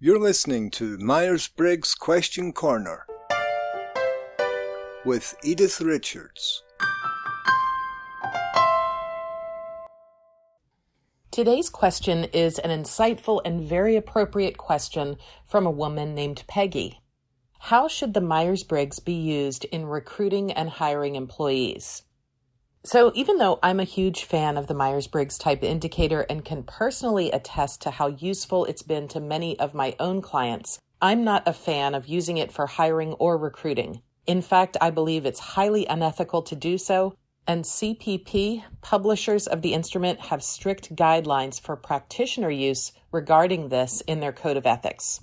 You're listening to Myers-Briggs Question Corner with Edythe Richards. Today's question is an insightful and very appropriate question from a woman named Peggy. How should the Myers-Briggs be used in recruiting and hiring employees? So even though I'm a huge fan of the Myers-Briggs type indicator and can personally attest to how useful it's been to many of my own clients, I'm not a fan of using it for hiring or recruiting. In fact, I believe it's highly unethical to do so, and CPP, publishers of the instrument, have strict guidelines for practitioner use regarding this in their code of ethics.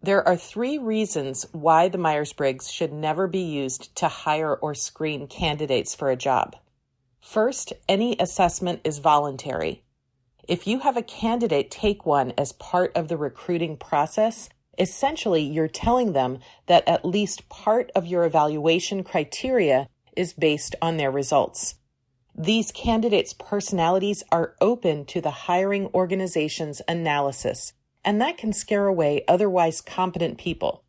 There are 3 reasons why the Myers-Briggs should never be used to hire or screen candidates for a job. First, any assessment is voluntary. If you have a candidate take one as part of the recruiting process, essentially you're telling them that at least part of your evaluation criteria is based on their results. These candidates' personalities are open to the hiring organization's analysis, and that can scare away otherwise competent people.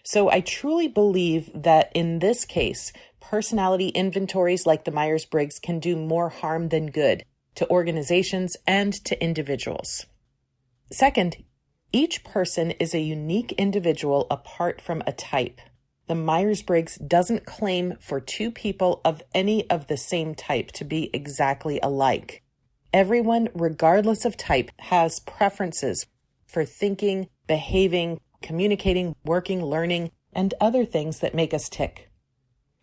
So I truly believe that in this case, personality inventories like the Myers-Briggs can do more harm than good to organizations and to individuals. Second, each person is a unique individual apart from a type. The Myers-Briggs doesn't claim for 2 people of any of the same type to be exactly alike. Everyone, regardless of type, has preferences for thinking, behaving, communicating, working, learning, and other things that make us tick.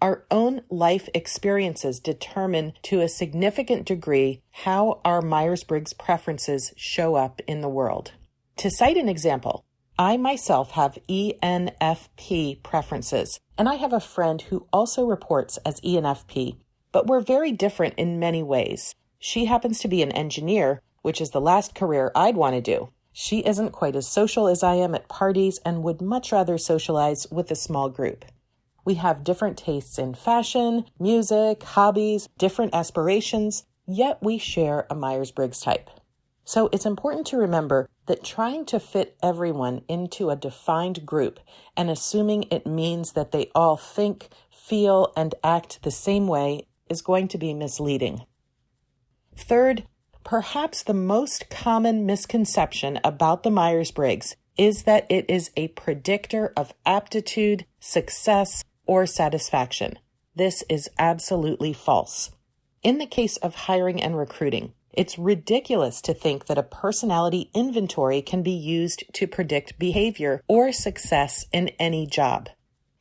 Our own life experiences determine to a significant degree how our Myers-Briggs preferences show up in the world. To cite an example, I myself have ENFP preferences, and I have a friend who also reports as ENFP, but we're very different in many ways. She happens to be an engineer, which is the last career I'd want to do. She isn't quite as social as I am at parties and would much rather socialize with a small group. We have different tastes in fashion, music, hobbies, different aspirations, yet we share a Myers-Briggs type. So it's important to remember that trying to fit everyone into a defined group and assuming it means that they all think, feel, and act the same way is going to be misleading. Third, perhaps the most common misconception about the Myers-Briggs is that it is a predictor of aptitude, success, or satisfaction. This is absolutely false. In the case of hiring and recruiting, it's ridiculous to think that a personality inventory can be used to predict behavior or success in any job.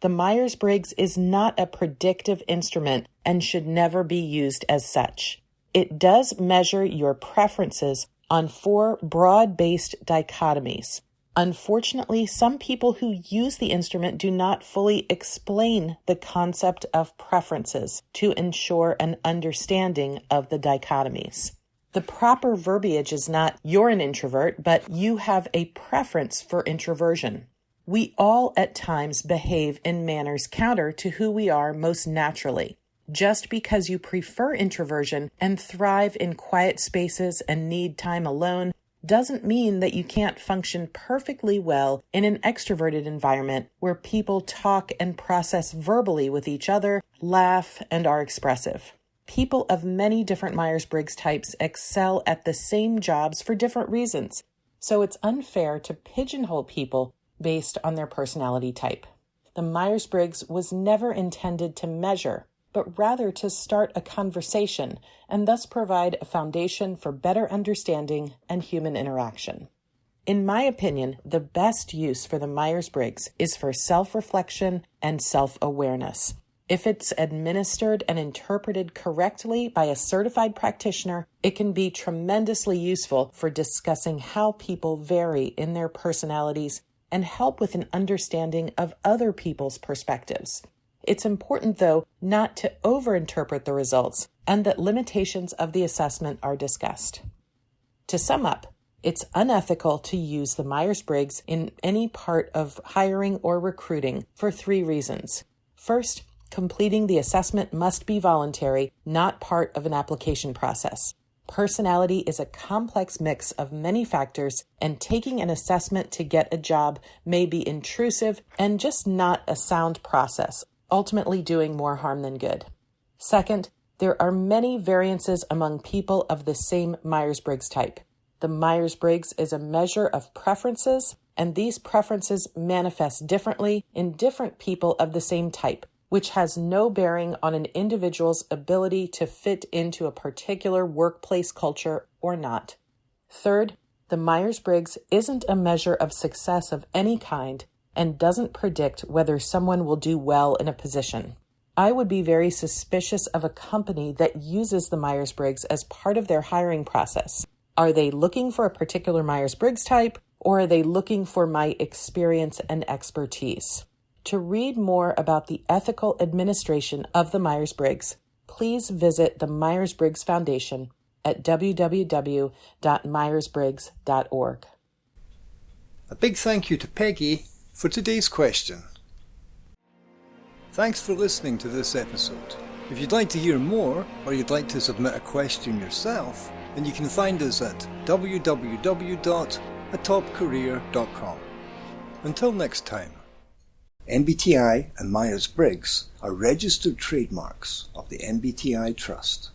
The Myers-Briggs is not a predictive instrument and should never be used as such. It does measure your preferences on 4 broad-based dichotomies. Unfortunately, some people who use the instrument do not fully explain the concept of preferences to ensure an understanding of the dichotomies. The proper verbiage is not "you're an introvert," but "you have a preference for introversion." We all at times behave in manners counter to who we are most naturally. Just because you prefer introversion and thrive in quiet spaces and need time alone doesn't mean that you can't function perfectly well in an extroverted environment where people talk and process verbally with each other, laugh, and are expressive. People of many different Myers-Briggs types excel at the same jobs for different reasons, so it's unfair to pigeonhole people based on their personality type. The Myers-Briggs was never intended to measure, but rather to start a conversation and thus provide a foundation for better understanding and human interaction. In my opinion, the best use for the Myers-Briggs is for self-reflection and self-awareness. If it's administered and interpreted correctly by a certified practitioner, it can be tremendously useful for discussing how people vary in their personalities and help with an understanding of other people's perspectives. It's important, though, not to overinterpret the results and that limitations of the assessment are discussed. To sum up, it's unethical to use the Myers-Briggs in any part of hiring or recruiting for 3 reasons. First, completing the assessment must be voluntary, not part of an application process. Personality is a complex mix of many factors, and taking an assessment to get a job may be intrusive and just not a sound process, ultimately doing more harm than good. Second, there are many variances among people of the same Myers-Briggs type. The Myers-Briggs is a measure of preferences, and these preferences manifest differently in different people of the same type, which has no bearing on an individual's ability to fit into a particular workplace culture or not. Third, the Myers-Briggs isn't a measure of success of any kind and doesn't predict whether someone will do well in a position. I would be very suspicious of a company that uses the Myers-Briggs as part of their hiring process. Are they looking for a particular Myers-Briggs type, or are they looking for my experience and expertise? To read more about the ethical administration of the Myers-Briggs, please visit the Myers-Briggs Foundation at www.myersbriggs.org. A big thank you to Peggy for today's question. Thanks for listening to this episode. If you'd like to hear more, or you'd like to submit a question yourself, then you can find us at www.atopcareer.com. Until next time. MBTI and Myers-Briggs are registered trademarks of the MBTI Trust.